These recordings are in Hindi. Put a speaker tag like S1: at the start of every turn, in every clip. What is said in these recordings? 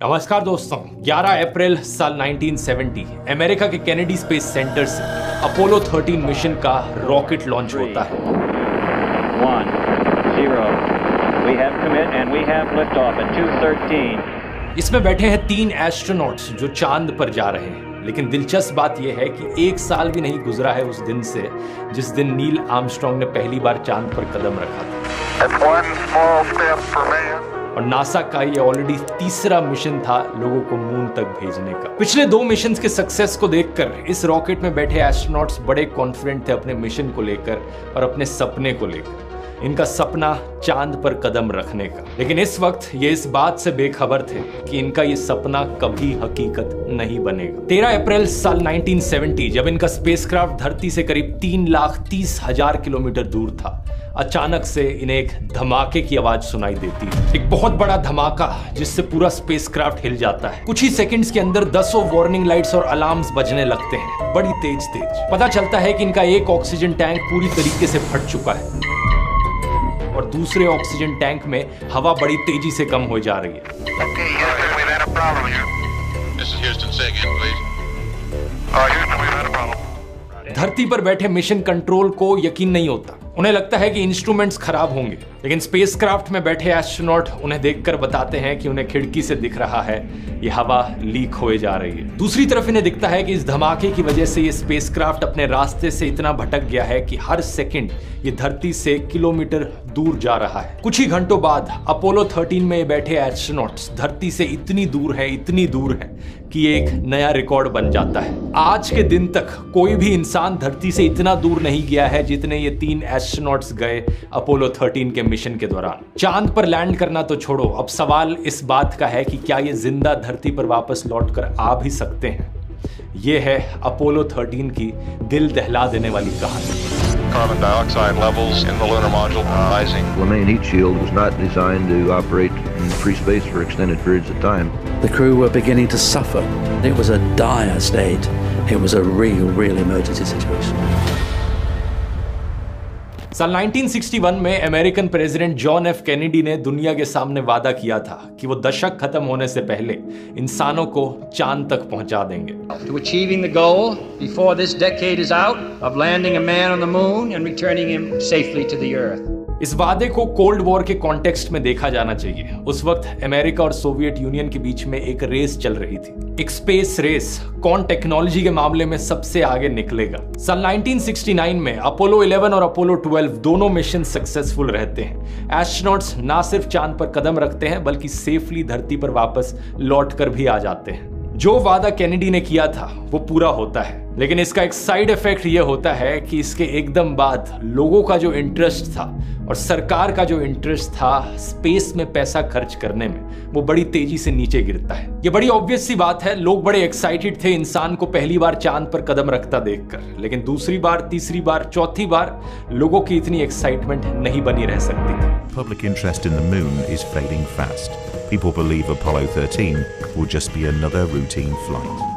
S1: नमस्कार दोस्तों, 11 अप्रैल साल 1970 अमेरिका के केनेडी स्पेस सेंटर से अपोलो 13 मिशन का रॉकेट लॉन्च होता है।
S2: 1, 0. We have commit and we have liftoff at 2:13.
S1: इसमें बैठे हैं 3 एस्ट्रोनॉट्स जो चांद पर जा रहे हैं। लेकिन दिलचस्प बात यह है कि 1 साल भी नहीं गुजरा है उस दिन से जिस दिन नील आर्मस्ट्रांग ने पहली बार चांद पर कदम रखा था। और नासा का ये ऑलरेडी तीसरा मिशन था लोगों को मून तक भेजने का। पिछले 2 मिशंस के सक्सेस को देखकर इस रॉकेट में बैठे एस्ट्रोनॉट्स बड़े कॉन्फिडेंट थे अपने मिशन को लेकर और अपने सपने को लेकर। इनका सपना चांद पर कदम रखने का। लेकिन इस वक्त ये इस बात से बेखबर थे कि इनका ये सपना कभी हकीकत नहीं बनेगा। 13 अप्रैल साल 1970 जब इनका स्पेसक्राफ्ट धरती से करीब 3,30,000 किलोमीटर दूर था, अचानक से इन्हें एक धमाके की आवाज सुनाई देती है। एक बहुत बड़ा धमाका जिससे पूरा स्पेसक्राफ्ट हिल जाता है। कुछ ही सेकंड्स के अंदर 10 वार्निंग लाइट्स और अलार्म्स बजने लगते हैं, बड़ी तेज। पता चलता है कि इनका एक ऑक्सीजन टैंक पूरी तरीके से फट चुका है और दूसरे ऑक्सीजन टैंक में हवा बड़ी तेजी से कम हो जा रही है। धरती पर बैठे मिशन कंट्रोल को यकीन नहीं होता। उन्हें लगता है कि इंस्ट्रूमेंट्स खराब होंगे, लेकिन स्पेसक्राफ्ट में बैठे एस्ट्रोनॉट उन्हें देखकर बताते हैं कि उन्हें खिड़की से दिख रहा है ये हवा लीक होए जा रही है। दूसरी तरफ इन्हें दिखता है कि इस धमाके की वजह से ये स्पेसक्राफ्ट अपने रास्ते से इतना भटक गया है कि हर सेकंड ये धरती से किलोमीटर दूर जा रहा है। कुछ ही घंटों बाद अपोलो 13 में बैठे एस्ट्रोनॉट्स धरती से इतनी दूर है कि एक नया रिकॉर्ड बन जाता है। आज के दिन तक कोई भी इंसान धरती से इतना दूर नहीं गया है जितने ये 3 एस्ट्रोनॉट्स गए अपोलो 13 के मिशन के दौरान। चांद पर लैंड करना तो छोड़ो, अब सवाल इस बात का है कि क्या ये जिंदा धरती पर वापस लौटकर आ भी सकते हैं। ये है अपोलो 13 की दिल दहला देने वाली कहानी।
S3: Carbon dioxide levels in the lunar module rising.
S4: The main heat shield was not designed to operate in free space for extended periods of time.
S5: The crew were beginning to suffer. It was a dire state. It was a real emergency situation.
S1: साल 1961 में American president John F Kennedy ने दुनिया के सामने वादा किया था कि वो दशक खत्म होने से पहले इंसानों को चांद तक पहुंचा देंगे।
S6: To achieving the goal before this decade is out of landing a man on the moon and returning him safely to the earth.
S1: इस वादे को कोल्ड वॉर के कॉन्टेक्स्ट में देखा जाना चाहिए। उस वक्त अमेरिका और सोवियत यूनियन के बीच में एक रेस चल रही थी, एक स्पेस रेस। कौन टेक्नोलॉजी के मामले में सबसे आगे निकलेगा। साल 1969 में अपोलो 11 और अपोलो 12 दोनों मिशन सक्सेसफुल रहते हैं। एस्ट्रोनॉट्स ना सिर्फ चांद पर कदम रखते हैं बल्कि सेफली धरती पर वापस लौट कर भी आ जाते हैं। जो वादा कैनेडी ने किया था वो पूरा होता है, लेकिन इसका एक साइड इफेक्ट ये होता है कि इसके एकदम बाद लोगों का जो इंटरेस्ट था और सरकार का जो इंटरेस्ट था स्पेस में पैसा खर्च करने में, वो बड़ी तेजी से नीचे गिरता है। ये बड़ी ऑब्वियस सी बात है, लोग बड़े एक्साइटेड थे इंसान को पहली बार चांद पर कदम रखता देखकर, लेकिन दूसरी बार, तीसरी बार, चौथी बार लोगों की इतनी एक्साइटमेंट नहीं बनी रह सकती थी।
S7: Public interest in the moon is fading fast. People believe Apollo 13 will just be another routine flight.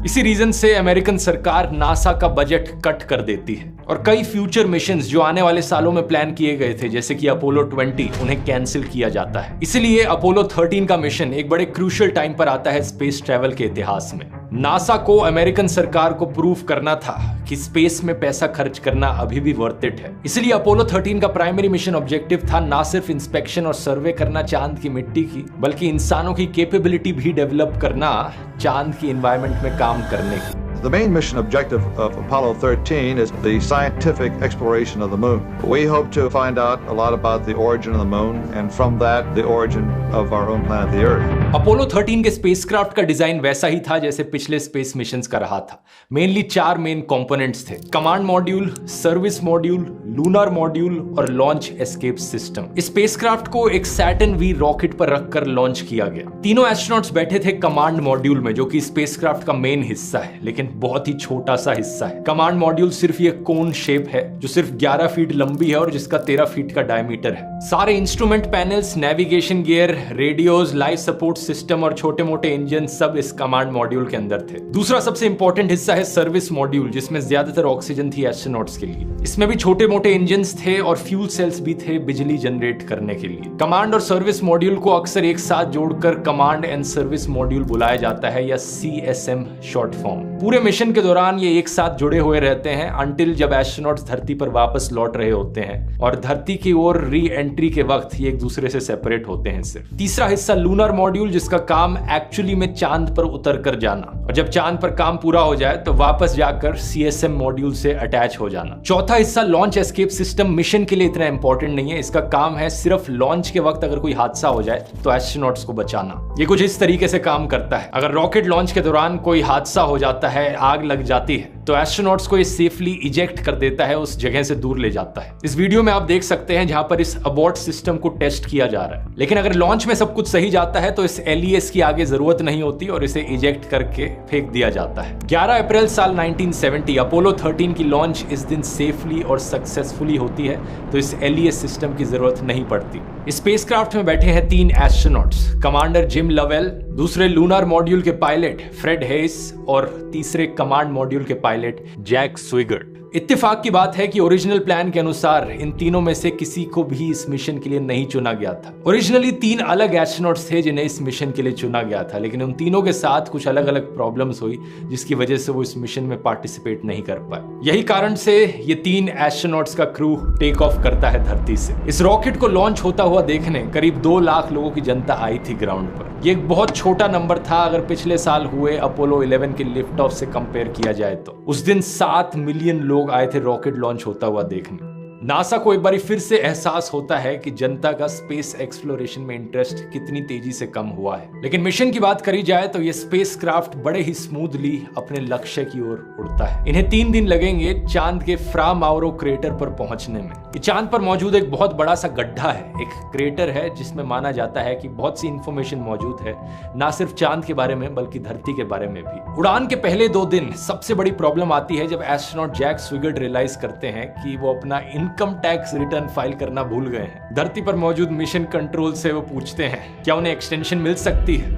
S1: इसी रीजन से अमेरिकन सरकार नासा का बजट कट कर देती है और कई फ्यूचर मिशंस जो आने वाले सालों में प्लान किए गए थे जैसे कि अपोलो 20 उन्हें कैंसिल किया जाता है। इसीलिए अपोलो 13 का मिशन एक बड़े क्रूशियल टाइम पर आता है स्पेस ट्रैवल के इतिहास में। नासा को अमेरिकन सरकार को प्रूव करना था कि स्पेस में पैसा खर्च करना अभी भी वर्थ इट है। इसलिए अपोलो 13 का प्राइमरी मिशन ऑब्जेक्टिव था ना सिर्फ इंस्पेक्शन और सर्वे करना चांद की मिट्टी की, बल्कि इंसानों की कैपेबिलिटी भी डेवलप करना चांद की एनवायरनमेंट में काम करने की।
S8: The main mission objective of Apollo 13 is the scientific exploration of the moon. We hope to find out a lot about the origin of the moon and from that the origin of our own planet the Earth.
S1: Apollo 13 के स्पेसक्राफ्ट का डिजाइन वैसा ही था जैसे पिछले स्पेस मिशंस का रहा था। मेनली 4 मेन कंपोनेंट्स थे: command module, service module, lunar module और लॉन्च एस्केप सिस्टम। इस स्पेसक्राफ्ट को एक सैटर्न वी रॉकेट पर रखकर लॉन्च किया गया। तीनों एस्ट्रोनॉट्स बैठे थे कमांड मॉड्यूल में जो कि स्पेसक्राफ्ट का मेन हिस्सा है, लेकिन बहुत ही छोटा सा हिस्सा है। कमांड मॉड्यूल सिर्फ ये कोन शेप है जो सिर्फ 11 फीट लंबी है और जिसका 13 फीट का डायमीटर है। सारे instrument panels, navigation gear, radios, life support system और छोटे मोटे इंजन सब इस कमांड मॉड्यूल के अंदर थे। दूसरा सबसे इंपॉर्टेंट हिस्सा है सर्विस मॉड्यूल, जिसमें ज्यादातर ऑक्सीजन थी एस्ट्रोनॉट्स के लिए। इसमें भी छोटे मोटे इंजन थे और फ्यूल सेल्स भी थे बिजली जनरेट करने के लिए। कमांड और सर्विस मॉड्यूल को अक्सर एक साथ जोड़कर कमांड एंड सर्विस मॉड्यूल बुलाया जाता है, या CSM शॉर्ट फॉर्म। पूरे मिशन के दौरान ये एक साथ जुड़े हुए रहते हैं अंटिल जब एस्ट्रोनॉट्स धरती पर वापस लौट रहे होते हैं, और धरती की ओर री एंट्री के वक्त ये एक दूसरे से सेपरेट होते हैं सिर्फ। तीसरा हिस्सा लूनर मॉड्यूल, जिसका काम एक्चुअली में चांद पर उतर कर जाना, और जब चांद पर काम पूरा हो जाए तो वापस जाकर CSM मॉड्यूल से अटैच हो जाना। चौथा हिस्सा लॉन्च एस्केप सिस्टम मिशन के लिए इतना इंपॉर्टेंट नहीं है। इसका काम है सिर्फ लॉन्च के वक्त अगर कोई हादसा हो जाए तो एस्ट्रोनॉट्स को बचाना। ये कुछ इस तरीके से काम करता है। अगर रॉकेट लॉन्च के दौरान कोई हादसा हो जाता है, आग लग जाती है, तो एस्ट्रोनॉट्स को ये सेफली इजेक्ट कर देता है, उस जगह से दूर ले जाता है। इस वीडियो में आप देख सकते हैं जहां पर इस अबॉर्ट सिस्टम को टेस्ट किया जा रहा है। लेकिन अगर लॉन्च में सब कुछ सही जाता है तो इस LES की आगे जरूरत नहीं होती और इसे इजेक्ट करके फेंक दिया जाता है। 11 अप्रैल साल 1970 अपोलो 13 की लॉन्च इस दिन सेफली और सक्सेसफुली होती है, तो इस LES सिस्टम की जरूरत नहीं पड़ती। स्पेसक्राफ्ट में बैठे हैं 3 एस्ट्रोनॉट्स, कमांडर जिम लवेल, दूसरे लूनर मॉड्यूल के पायलट फ्रेड हेस और तीसरे कमांड मॉड्यूल के पायलट जैक स्विगर्ट। इत्तेफाक की बात है कि ओरिजिनल प्लान के अनुसार इन तीनों में से किसी को भी इस मिशन के लिए नहीं चुना गया था। ओरिजिनली 3 अलग एस्ट्रोनॉट्स थे जिन्हें इस मिशन के लिए चुना गया था, लेकिन उन तीनों के साथ कुछ अलग अलग प्रॉब्लम्स हुई जिसकी वजह से वो इस मिशन में पार्टिसिपेट नहीं कर पाए। यही कारण से ये 3 एस्ट्रोनॉट्स का क्रू टेक ऑफ करता है धरती से। इस रॉकेट को लॉन्च होता हुआ देखने करीब 2 लाख लोगों की जनता आई थी ग्राउंड पर। ये एक बहुत छोटा नंबर था अगर पिछले साल हुए अपोलो 11 के लिफ्ट ऑफ से कंपेयर किया जाए तो। उस दिन 7 मिलियन लोग आए थे रॉकेट लॉन्च होता हुआ देखने। नासा को एक बार फिर से एहसास होता है कि जनता का स्पेस एक्सप्लोरेशन में इंटरेस्ट कितनी तेजी से कम हुआ है। लेकिन मिशन की बात करी जाए तो ये स्पेसक्राफ्ट बड़े ही स्मूथली अपने लक्ष्य की ओर उड़ता है। इन्हें 3 दिन लगेंगे चांद के फ्रा माउरो क्रेटर पर पहुंचने में। ये चांद पर मौजूद एक बहुत बड़ा सा गड्ढा है, एक क्रेटर है जिसमें माना जाता है कि बहुत सी इंफॉर्मेशन मौजूद है, ना सिर्फ चांद के बारे में बल्कि धरती के बारे में भी। उड़ान के पहले 2 दिन सबसे बड़ी प्रॉब्लम आती है जब एस्ट्रोनॉट जैक स्विगर्ट रियलाइज करते हैं कि वो अपना इनकम टैक्स रिटर्न फाइल करना भूल गए हैं। धरती पर मौजूद मिशन कंट्रोल से वो पूछते हैं क्या उन्हें एक्सटेंशन मिल सकती है।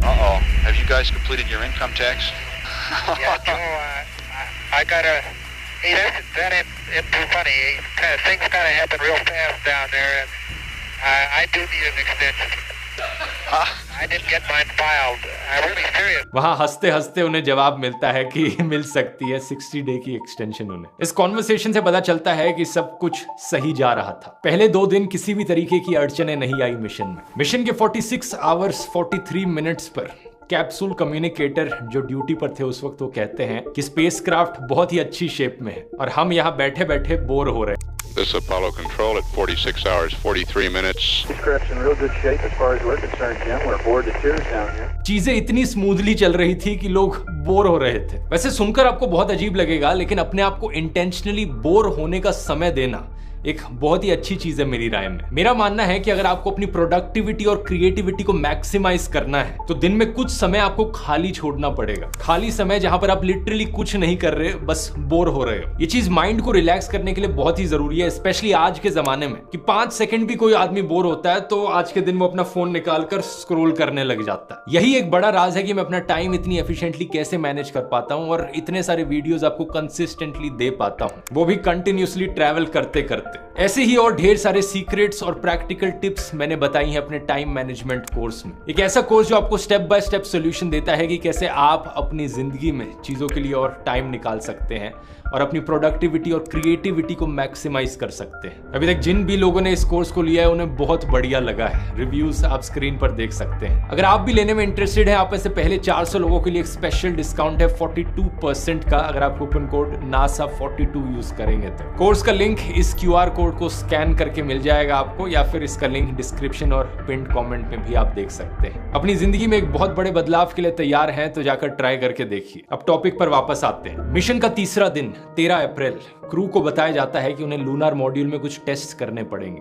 S3: Have you guys completed your income tax?
S9: Yeah, Joe, I gotta. Hey, it's too funny. Things kind of happen real fast down there, and I do need an extension. I didn't get mine filed. I'm really serious.
S1: वहां हंसते हंसते उन्हें जवाब मिलता है कि मिल सकती है 60 डे की एक्सटेंशन उन्हें। इस कॉन्वर्सेशन से पता चलता है कि सब कुछ सही जा रहा था। पहले 2 दिन किसी भी तरीके की अड़चने नहीं आई मिशन में। मिशन के 46 आवर्स 43 मिनट्स पर कैप्सूल कम्युनिकेटर जो ड्यूटी पर थे उस वक्त वो कहते हैं कि स्पेसक्राफ्ट बहुत ही अच्छी शेप में है और हम यहाँ बैठे बैठे बोर हो रहे हैं।
S3: This Apollo Control at 46 hours 43 minutes.
S9: Spacecraft's in real good shape as far as we're concerned, Jim. We're bored to tears down here.
S1: चीजें इतनी स्मूथली चल रही थी कि लोग बोर हो रहे थे। वैसे सुनकर आपको बहुत अजीब लगेगा, लेकिन अपने आप को इंटेंशनली बोर होने का समय देना एक बहुत ही अच्छी चीज है मेरी राय में। मेरा मानना है कि अगर आपको अपनी प्रोडक्टिविटी और क्रिएटिविटी को मैक्सिमाइज करना है तो दिन में कुछ समय आपको खाली छोड़ना पड़ेगा। खाली समय जहां पर आप लिटरली कुछ नहीं कर रहे, बस बोर हो रहे हो। ये चीज माइंड को रिलैक्स करने के लिए बहुत ही जरूरी है, स्पेशली आज के जमाने में कि 5 सेकंड भी कोई आदमी बोर होता है तो आज के दिन वो अपना फोन निकालकर स्क्रॉल करने लग जाता है। यही एक बड़ा राज है कि मैं अपना टाइम इतनी एफिशिएंटली कैसे मैनेज कर पाता हूं और इतने सारे वीडियोस आपको कंसिस्टेंटली दे पाता हूं, वो भी कंटिन्यूअसली ट्रैवल करते करते। ऐसे ही और ढेर सारे सीक्रेट्स और प्रैक्टिकल टिप्स मैंने बताई हैं अपने टाइम मैनेजमेंट कोर्स में। एक ऐसा कोर्स जो आपको स्टेप बाय स्टेप सॉल्यूशन देता है कि कैसे आप अपनी जिंदगी में चीजों के लिए और टाइम निकाल सकते हैं और अपनी प्रोडक्टिविटी और क्रिएटिविटी को मैक्सिमाइज कर सकते हैं। अभी तक जिन भी लोगों ने इस कोर्स को लिया है उन्हें बहुत बढ़िया लगा है। रिव्यूज आप स्क्रीन पर देख सकते हैं। अगर आप भी लेने में इंटरेस्टेड हैं, आप में से पहले 400 लोगों के लिए एक स्पेशल डिस्काउंट है 42% का, अगर आप कूपन कोड NASA42 यूज करेंगे तो। कोर्स का लिंक इस QR कोड को स्कैन करके मिल जाएगा आपको, या फिर इसका लिंक डिस्क्रिप्शन और पिन कमेंट में भी आप देख सकते हैं। अपनी जिंदगी में एक बहुत बड़े बदलाव के लिए तैयार हैं तो जाकर ट्राई करके देखिए। अब टॉपिक पर वापस आते हैं। मिशन का तीसरा दिन 13 अप्रैल क्रू को बताया जाता है कि उन्हें लूनार मॉड्यूल में कुछ टेस्ट करने पड़ेंगे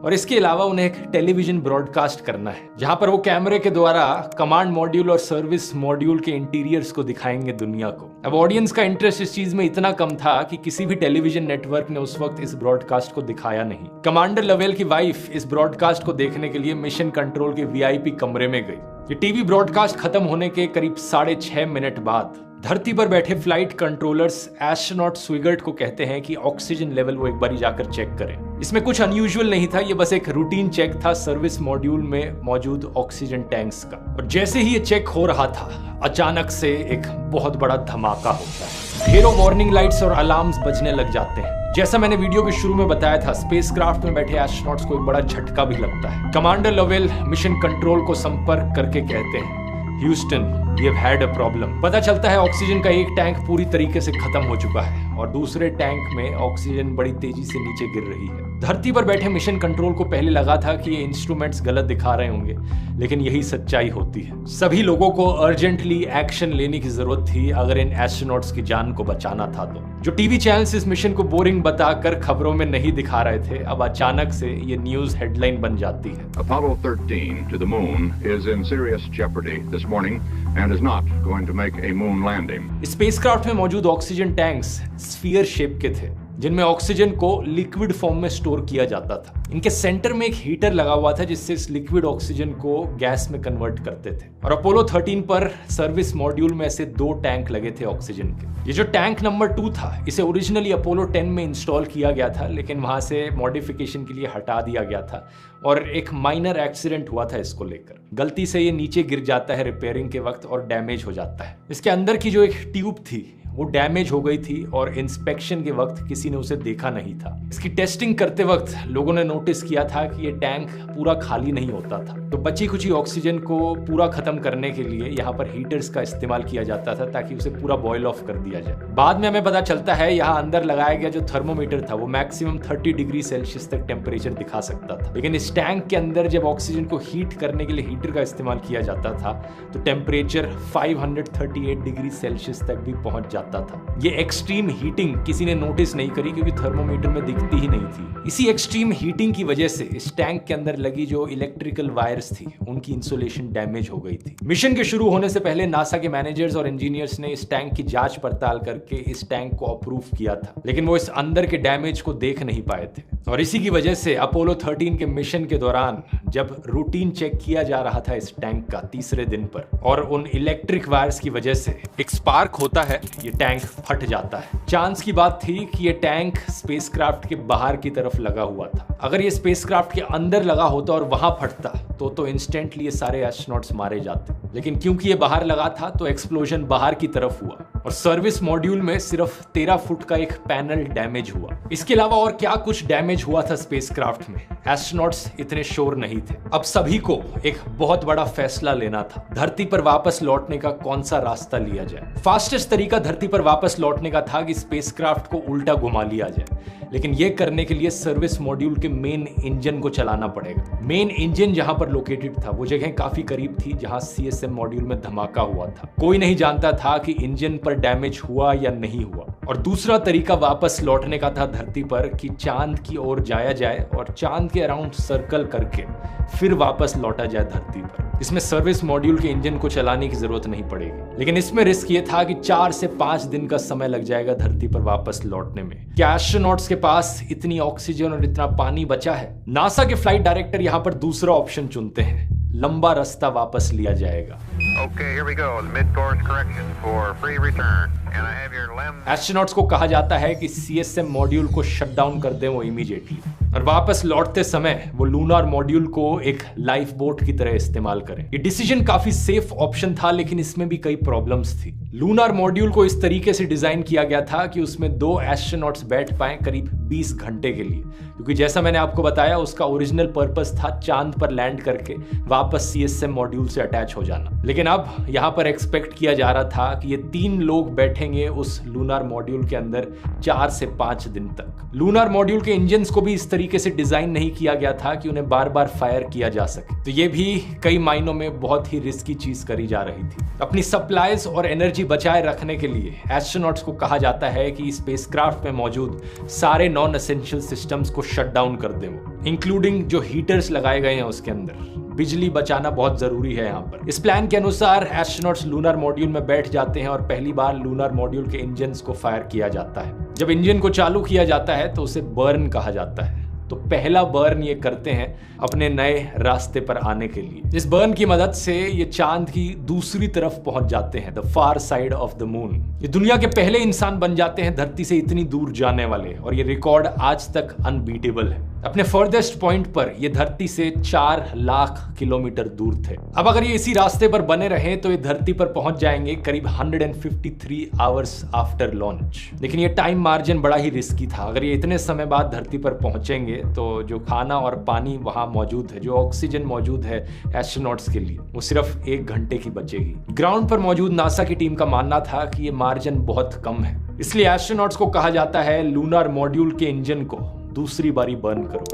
S1: और इसके अलावा उन्हें एक टेलीविजन ब्रॉडकास्ट करना है जहां पर वो कैमरे के द्वारा कमांड मॉड्यूल और सर्विस मॉड्यूल के इंटीरियर्स को दिखाएंगे दुनिया को। अब ऑडियंस का इंटरेस्ट इस चीज में इतना कम था कि किसी भी टेलीविजन नेटवर्क ने उस वक्त इस ब्रॉडकास्ट को दिखाया नहीं। कमांडर लवेल की वाइफ इस ब्रॉडकास्ट को देखने के लिए मिशन कंट्रोल के वीआईपी कमरे में गई। ये टीवी ब्रॉडकास्ट खत्म होने के करीब 6.5 मिनट बाद धरती पर बैठे फ्लाइट कंट्रोलर्स एस्ट्रोनॉट स्विगर्ट को कहते हैं कि ऑक्सीजन लेवल वो एक बार जाकर चेक करें। इसमें कुछ अनयूजुअल नहीं था, ये बस एक रूटीन चेक था सर्विस मॉड्यूल में मौजूद ऑक्सीजन टैंक्स का। और जैसे ही ये चेक हो रहा था अचानक से एक बहुत बड़ा धमाका होता है। ढेरों वार्निंग लाइट्स और अलार्म्स बजने लग जाते हैं। जैसा मैंने वीडियो के शुरू में बताया था, स्पेसक्राफ्ट में बैठे एस्ट्रोनॉट्स को एक बड़ा झटका भी लगता है। कमांडर लवेल मिशन कंट्रोल को संपर्क करके कहते हैं, Houston, we have had a problem. पता चलता है ऑक्सीजन का एक टैंक पूरी तरीके से खत्म हो चुका है और दूसरे टैंक में ऑक्सीजन बड़ी तेजी से नीचे गिर रही है। धरती पर बैठे मिशन कंट्रोल को पहले लगा था कि ये इंस्ट्रूमेंट्स गलत दिखा रहे होंगे, लेकिन यही सच्चाई होती है। सभी लोगों को अर्जेंटली एक्शन लेने की जरूरत थी अगर इन एस्ट्रोनॉट्स की जान को बचाना था तो। जो टीवी चैनल्स इस मिशन को बोरिंग बताकर खबरों में नहीं दिखा रहे थे, अब अचानक से ये न्यूज हेडलाइन बन जाती है।
S10: Apollo 13 to the moon is in serious jeopardy this morning and is not going to make a moon landing.
S1: Spacecraft में मौजूद ऑक्सीजन टैंक्स स्फीयर शेप के थे जिनमें ऑक्सीजन को लिक्विड फॉर्म में स्टोर किया जाता था। इनके सेंटर में एक हीटर लगा हुआ था जिससे इस लिक्विड ऑक्सीजन को गैस में कन्वर्ट करते थे। और अपोलो 13 पर सर्विस मॉड्यूल में ऐसे 2 टैंक लगे थे ऑक्सीजन के। ये जो टैंक नंबर 2 था, इसे ओरिजिनली अपोलो 10 में इंस्टॉल किया गया था, लेकिन वहां से मॉडिफिकेशन के लिए हटा दिया गया था और एक माइनर एक्सीडेंट हुआ था इसको लेकर। गलती से ये नीचे गिर जाता है रिपेयरिंग के वक्त और डैमेज हो जाता है। इसके अंदर की जो एक ट्यूब थी वो डैमेज हो गई थी और इंस्पेक्शन के वक्त किसी ने उसे देखा नहीं था। इसकी टेस्टिंग करते वक्त लोगों ने नोटिस किया था कि ये टैंक पूरा खाली नहीं होता था, तो बची कुची ऑक्सीजन को पूरा खत्म करने के लिए यहाँ पर हीटर्स का इस्तेमाल किया जाता था ताकि उसे पूरा बॉयल ऑफ कर दिया जाए। बाद में हमें पता चलता है यहाँ अंदर लगाया गया जो थर्मोमीटर था वो मैक्सिमम 30 डिग्री सेल्सियस तक टेम्परेचर दिखा सकता था, लेकिन इस टैंक के अंदर जब ऑक्सीजन को हीट करने के लिए हीटर का इस्तेमाल किया जाता था तो टेम्परेचर 538 डिग्री सेल्सियस तक भी पहुंच जाता था। ये एक्सट्रीम हीटिंग किसी ने नोटिस नहीं करी क्योंकि थर्मोमीटर में दिखती ही नहीं थी। इसी एक्सट्रीम हीटिंग की वजह से इस टैंक के अंदर लगी जो इलेक्ट्रिकल वायर्स थी उनकी इंसुलेशन डैमेज हो गई थी। मिशन के शुरू होने से पहले नासा के मैनेजर्स और इंजीनियर्स ने इस टैंक की जांच पड़ताल करके इस टैंक को अप्रूव किया था, लेकिन वो इस अंदर के डैमेज को देख नहीं पाए थे। और इसी की वजह से अपोलो 13 के मिशन के दौरान जब रूटीन चेक किया जा रहा था इस टैंक का तीसरे दिन पर और उन इलेक्ट्रिक वायर्स की वजह से एक स्पार्क होता है, ये टैंक फट जाता है। चांस की बात थी कि ये टैंक स्पेसक्राफ्ट के बाहर की तरफ लगा हुआ था। अगर ये स्पेसक्राफ्ट के अंदर लगा होता और वहां फटता तो इंस्टेंटली ये सारे एस्ट्रोनॉट्स मारे जाते, लेकिन क्योंकि ये बाहर लगा था तो एक्सप्लोजन बाहर की तरफ हुआ और सर्विस मॉड्यूल में सिर्फ 13 फुट का एक पैनल डैमेज हुआ। इसके अलावा और क्या कुछ डैमेज हुआ था स्पेसक्राफ्ट में, एस्ट्रोनॉट्स इतने श्योर नहीं थे। अब सभी को एक बहुत बड़ा फैसला लेना था, धरती पर वापस लौटने का कौन सा रास्ता लिया जाए। फास्टेस्ट तरीका धरती पर वापस लौटने का था कि स्पेसक्राफ्ट को उल्टा घुमा लिया जाए, लेकिन यह करने के लिए सर्विस मॉड्यूल के मेन इंजन को चलाना पड़ेगा। मेन इंजन जहां पर लोकेटेड था वो जगह काफी करीब थी जहां सीएसएम मॉड्यूल में धमाका हुआ था। कोई नहीं जानता था कि इंजन पर डैमेज हुआ या नहीं हुआ। और दूसरा तरीका वापस लौटने का था धरती पर कि चांद की ओर जाया जाए और चांद के अराउंड सर्कल करके फिर वापस लौटा जाए धरती पर। इसमें सर्विस मॉड्यूल के इंजन को चलाने की जरूरत नहीं पड़ेगी, लेकिन इसमें रिस्क ये था कि 4 से 5 दिन का समय लग जाएगा धरती पर वापस लौटने में। क्या एस्ट्रोनॉट्स के पास इतनी ऑक्सीजन और इतना पानी बचा है? नासा के फ्लाइट डायरेक्टर यहाँ पर दूसरा ऑप्शन चुनते हैं, लंबा रास्ता वापस लिया जाएगा।
S10: Okay, here we go. Mid-course correction for free return. And I have your LEM.
S1: Astronauts को कहा जाता है कि सीएसएम मॉड्यूल को शट डाउन कर दें वो इमीडिएटली और वापस लौटते समय वो लूनार मॉड्यूल को एक लाइफ बोट की तरह इस्तेमाल करें। ये डिसीजन काफी सेफ ऑप्शन था, लेकिन इसमें भी कई प्रॉब्लम्स थी। लूनार मॉड्यूल को इस तरीके से डिजाइन किया गया था कि उसमें 2 एस्ट्रोनॉट्स बैठ पाए करीब 20 घंटे के लिए, क्योंकि जैसा मैंने आपको बताया उसका ओरिजिनल पर्पस था चांद पर लैंड करके वापस सीएसएम मॉड्यूल से अटैच हो जाना। लेकिन अब यहाँ पर एक्सपेक्ट किया जा रहा था कि ये 3 लोग बैठेंगे रखेंगे उस लूनार मॉड्यूल के अंदर 4 से 5 दिन तक। लूनार मॉड्यूल के इंजन्स को भी इस तरीके से डिजाइन नहीं किया गया था कि उन्हें बार बार फायर किया जा सके, तो ये भी कई मायनों में बहुत ही रिस्की चीज करी जा रही थी। अपनी सप्लाईज और एनर्जी बचाए रखने के लिए एस्ट्रोनॉट्स को कहा जाता है कि स्पेसक्राफ्ट में मौजूद सारे नॉन एसेंशियल सिस्टम्स को शट डाउन कर दें, इंक्लूडिंग जो हीटर्स लगाए गए हैं उसके अंदर। बिजली बचाना बहुत जरूरी है यहाँ पर। इस प्लान के अनुसार एस्ट्रोनॉट्स लूनार मॉड्यूल में बैठ जाते हैं और पहली बार लूनार मॉड्यूल के इंजन्स को फायर किया जाता है। जब इंजन को चालू किया जाता है तो उसे बर्न कहा जाता है। तो पहला बर्न ये करते हैं अपने नए रास्ते पर आने के लिए। इस बर्न की मदद से ये चांद की दूसरी तरफ पहुंच जाते हैं, the far side of the moon. ये दुनिया के पहले इंसान बन जाते हैं धरती से इतनी दूर जाने वाले, और ये रिकॉर्ड आज तक अनबीटेबल है। अपने फर्देस्ट पॉइंट पर ये धरती से 4 लाख किलोमीटर दूर थे। अब अगर ये इसी रास्ते पर बने रहे तो ये धरती पर पहुंच जाएंगे करीब 153 आवर्स आफ्टर लॉन्च। लेकिन ये टाइम मार्जिन बड़ा ही रिस्की था। अगर ये इतने समय बाद धरती पर पहुंचेंगे तो जो खाना और पानी वहां मौजूद है, जो ऑक्सीजन मौजूद है एस्ट्रोनॉट्स के लिए, वो सिर्फ 1 घंटे की बचेगी। ग्राउंड पर मौजूद नासा की टीम का मानना था कि ये मार्जिन बहुत कम है, इसलिए एस्ट्रोनॉट्स को कहा जाता है लूनार मॉड्यूल के इंजन को दूसरी बारी बर्न करो।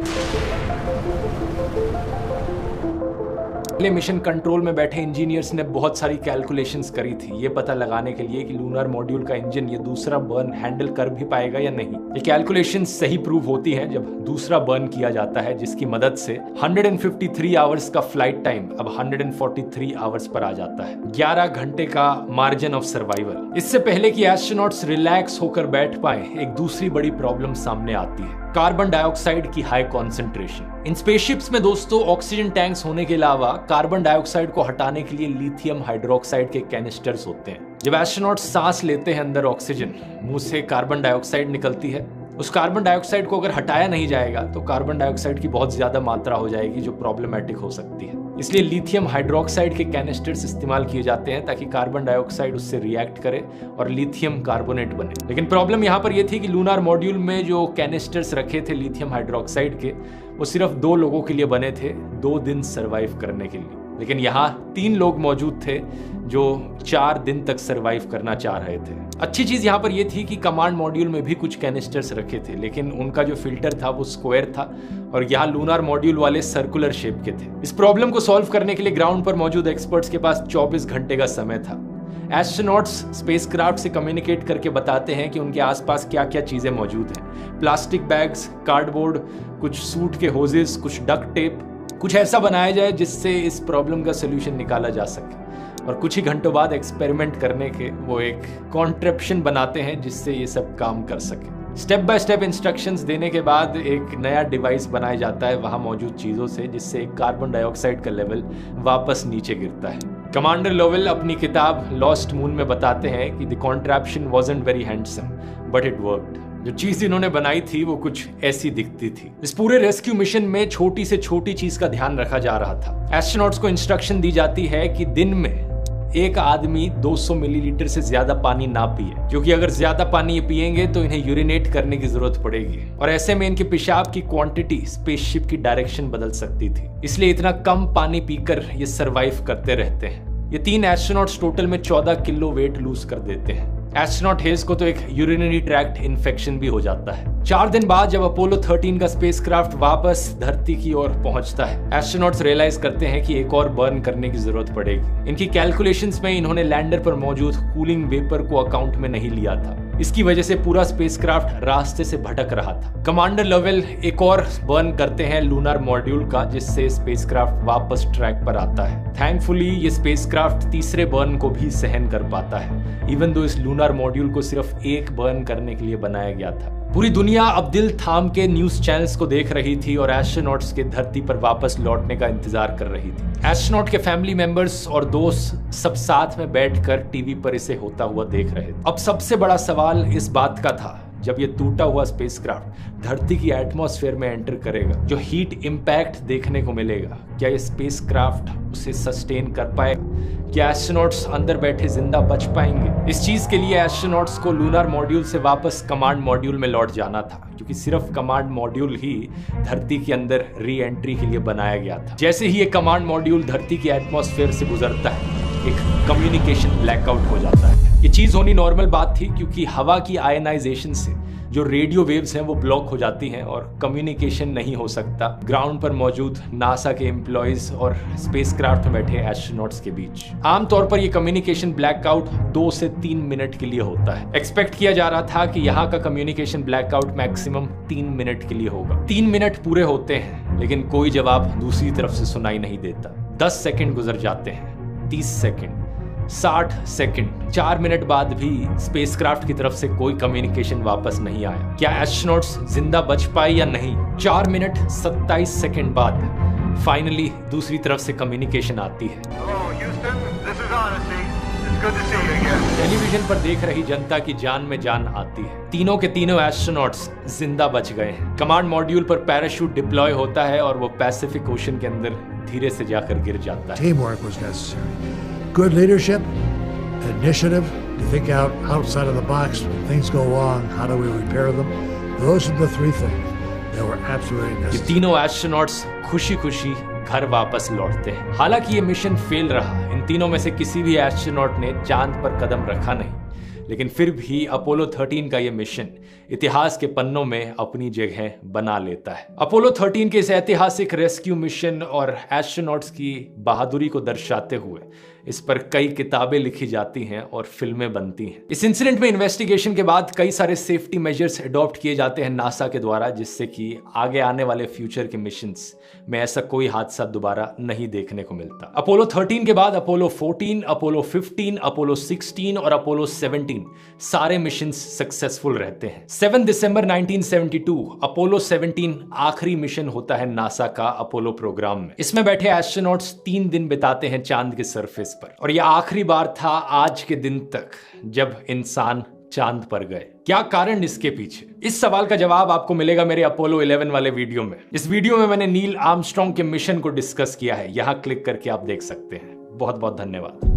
S1: पहले मिशन कंट्रोल में बैठे इंजीनियर्स ने बहुत सारी कैलकुलेशंस करी थी ये पता लगाने के लिए कि लूनार मॉड्यूल का इंजन ये दूसरा बर्न हैंडल कर भी पाएगा या नहीं। ये कैलकुलेशंस सही प्रूव होती हैं जब दूसरा बर्न किया जाता है, जिसकी मदद से 153 आवर्स का फ्लाइट टाइम अब 143 आवर्स पर आ जाता है। 11 घंटे का मार्जिन ऑफ सर्वाइवल। इससे पहले कि एस्ट्रोनॉट्स रिलैक्स होकर बैठ पाए, एक दूसरी बड़ी प्रॉब्लम सामने आती है, कार्बन डाइऑक्साइड की हाई कॉन्सेंट्रेशन। इन स्पेसशिप्स में दोस्तों ऑक्सीजन टैंक्स होने के अलावा कार्बन डाइऑक्साइड को हटाने के लिए लिथियम हाइड्रोक्साइड के कैनिस्टर्स होते हैं। जब एस्ट्रोनॉट्स सांस लेते हैं अंदर ऑक्सीजन, मुंह से कार्बन डाइऑक्साइड निकलती है। उस कार्बन डाइऑक्साइड को अगर हटाया नहीं जाएगा तो कार्बन डाइऑक्साइड की बहुत ज्यादा मात्रा हो जाएगी जो प्रॉब्लमैटिक हो सकती है। इसलिए लिथियम हाइड्रोक्साइड के कैनिस्टर्स इस्तेमाल किए जाते हैं ताकि कार्बन डाइऑक्साइड उससे रिएक्ट करे और लिथियम कार्बोनेट बने। लेकिन प्रॉब्लम यहाँ पर यह थी कि लूनार मॉड्यूल में जो कैनिस्टर्स रखे थे लिथियम हाइड्रोक्साइड के, वो सिर्फ 2 लोगों के लिए बने थे 2 दिन सरवाइव करने के लिए। लेकिन यहाँ 3 लोग मौजूद थे जो 4 दिन तक सरवाइव करना चाह रहे थे। अच्छी चीज यहाँ पर यह थी कि कमांड मॉड्यूल में भी कुछ कैनिस्टर्स रखे थे, लेकिन उनका जो फिल्टर था वो स्क्वायर था और यहाँ लूनार मॉड्यूल वाले सर्कुलर शेप के थे। इस प्रॉब्लम को सॉल्व करने के लिए ग्राउंड पर मौजूद एक्सपर्ट्स के पास 24 घंटे का समय था। एस्ट्रोनॉट्स स्पेसक्राफ्ट से कम्युनिकेट करके बताते हैं कि उनके आसपास क्या क्या चीजें मौजूद हैं। प्लास्टिक बैग्स, कार्डबोर्ड, कुछ सूट के होजेस, कुछ डक्ट टेप, कुछ ऐसा बनाया जाए जिससे इस प्रॉब्लम का सोल्यूशन निकाला जा सके। और कुछ ही घंटों बाद एक्सपेरिमेंट करने के वो एक कॉन्ट्रैप्शन बनाते हैं जिससे ये सब काम कर सके। स्टेप बाय स्टेप इंस्ट्रक्शंस देने के बाद एक नया डिवाइस बनाया जाता है वहां मौजूद चीजों से, जिससे कार्बन डाइऑक्साइड का लेवल वापस नीचे गिरता है। कमांडर लोवेल अपनी किताब लॉस्ट मून में बताते हैं कि the contraption wasn't very handsome but it worked. जो चीज इन्होंने बनाई थी वो कुछ ऐसी दिखती थी। इस पूरे रेस्क्यू मिशन में छोटी से छोटी चीज का ध्यान रखा जा रहा था। एस्ट्रोनॉट्स को इंस्ट्रक्शन दी जाती है कि दिन में एक आदमी 200 मिलीलीटर से ज्यादा पानी ना पिए, क्योंकि अगर ज्यादा पानी ये पिएंगे तो इन्हें यूरिनेट करने की जरूरत पड़ेगी और ऐसे में इनके पेशाब की क्वांटिटी स्पेसशिप की डायरेक्शन बदल सकती थी। इसलिए इतना कम पानी पीकर ये सरवाइव करते रहते हैं। ये 3 एस्ट्रोनॉट्स टोटल में 14 किलो वेट लूज कर देते हैं। एस्ट्रोनॉट हेज को तो एक यूरिनरी ट्रैक्ट इन्फेक्शन भी हो जाता है। 4 दिन बाद जब अपोलो 13 का स्पेसक्राफ्ट वापस धरती की ओर पहुंचता है, एस्ट्रोनॉट्स रियलाइज करते हैं कि एक और बर्न करने की जरूरत पड़ेगी। इनकी कैलकुलेशंस में इन्होंने लैंडर पर मौजूद कूलिंग वेपर को अकाउंट में नहीं लिया था। इसकी वजह से पूरा स्पेसक्राफ्ट रास्ते से भटक रहा था। कमांडर लोवेल एक और बर्न करते हैं लूनार मॉड्यूल का, जिससे स्पेसक्राफ्ट वापस ट्रैक पर आता है। थैंकफुली ये स्पेसक्राफ्ट तीसरे बर्न को भी सहन कर पाता है, इवन दो इस लूनार मॉड्यूल को सिर्फ एक बर्न करने के लिए बनाया गया था। पूरी दुनिया अब दिल थाम के न्यूज चैनल्स को देख रही थी और एस्ट्रोनॉट्स के धरती पर वापस लौटने का इंतजार कर रही थी। एस्ट्रोनॉट के फैमिली मेंबर्स और दोस्त सब साथ में बैठकर टीवी पर इसे होता हुआ देख रहे थे। अब सबसे बड़ा सवाल इस बात का था, जब ये टूटा हुआ स्पेसक्राफ्ट धरती की एटमॉस्फेयर में एंटर करेगा, जो हीट इंपैक्ट देखने को मिलेगा, क्या ये स्पेसक्राफ्ट उसे सस्टेन कर पाएगा? क्या एस्ट्रोनॉट्स अंदर बैठे जिंदा बच पाएंगे? इस चीज के लिए एस्ट्रोनॉट्स को लूनार मॉड्यूल से वापस कमांड मॉड्यूल में लौट जाना था, क्योंकि सिर्फ कमांड मॉड्यूल ही धरती के अंदर री एंट्री के लिए बनाया गया था। जैसे ही ये कमांड मॉड्यूल धरती की एटमॉस्फेयर से गुजरता है, एक कम्युनिकेशन ब्लैकआउट हो जाता है। ये चीज होनी नॉर्मल बात थी क्योंकि हवा की आयनाइजेशन से जो रेडियो वेव्स हैं वो ब्लॉक हो जाती हैं और कम्युनिकेशन नहीं हो सकता ग्राउंड पर मौजूद नासा के एम्प्लॉयज और स्पेसक्राफ्ट में बैठे एस्ट्रोनॉट्स के बीच। आमतौर पर ये कम्युनिकेशन ब्लैकआउट 2 से 3 मिनट के लिए होता है। एक्सपेक्ट किया जा रहा था कि यहाँ का कम्युनिकेशन ब्लैकआउट मैक्सिमम 3 मिनट के लिए होगा। 3 मिनट पूरे होते हैं लेकिन कोई जवाब दूसरी तरफ से सुनाई नहीं देता। 10 सेकंड गुजर जाते हैं, 30 सेकंड, 60 सेकंड, 4 मिनट बाद भी स्पेसक्राफ्ट की तरफ से कोई कम्युनिकेशन वापस नहीं आया। क्या एस्ट्रोनॉट्स जिंदा बच पाए या नहीं? 4 मिनट 27 सेकंड बाद फाइनली दूसरी तरफ से कम्युनिकेशन आती है। टेलीविजन पर देख रही जनता की जान में जान आती है। तीनों के तीनों एस्ट्रोनॉट्स जिंदा बच गए हैं। कमांड मॉड्यूल पर पैराशूट डिप्लॉय होता है और वो पैसिफिक ओशन के अंदर धीरे से जाकर गिर जाता है।
S11: Teamwork was necessary. Good leadership, initiative to think outside of the box when things go wrong. How do we repair them? Those are the 3 things that were absolutely necessary.
S1: ये तीनों एस्ट्रोनॉट्स खुशी-खुशी घर वापस लौटते हैं। हालांकि ये मिशन फेल रहा। इन तीनों में से किसी भी एस्ट्रोनॉट ने चांद पर कदम रखा नहीं, लेकिन फिर भी अपोलो 13 का ये मिशन इतिहास के पन्नों में अपनी जगह बना लेता है। अपोलो 13 के इस ऐतिहासिक रेस्क्यू मिशन और एस्ट्रोनॉट्स की बहादुरी को दर्शाते हुए इस पर कई किताबें लिखी जाती हैं और फिल्में बनती हैं। इस इंसिडेंट में इन्वेस्टिगेशन के बाद कई सारे सेफ्टी मेजर्स अडॉप्ट किए जाते हैं नासा के द्वारा, जिससे कि आगे आने वाले फ्यूचर के मिशंस में ऐसा कोई हादसा दोबारा नहीं देखने को मिलता। अपोलो 13 के बाद अपोलो 14, अपोलो 15, अपोलो 16 और अपोलो 17 सारे मिशंस सक्सेसफुल रहते हैं। 7 दिसंबर 1972 अपोलो 17 आखिरी मिशन होता है नासा का अपोलो प्रोग्राम में। इसमें बैठे एस्ट्रोनॉट्स 3 दिन बिताते हैं चांद के सरफेस पर, और यह आखिरी बार था आज के दिन तक जब इंसान चांद पर गए। क्या कारण इसके पीछे? इस सवाल का जवाब आपको मिलेगा मेरे अपोलो 11 वाले वीडियो में। इस वीडियो में मैंने नील आर्मस्ट्रांग के मिशन को डिस्कस किया है, यहां क्लिक करके आप देख सकते हैं। बहुत बहुत धन्यवाद।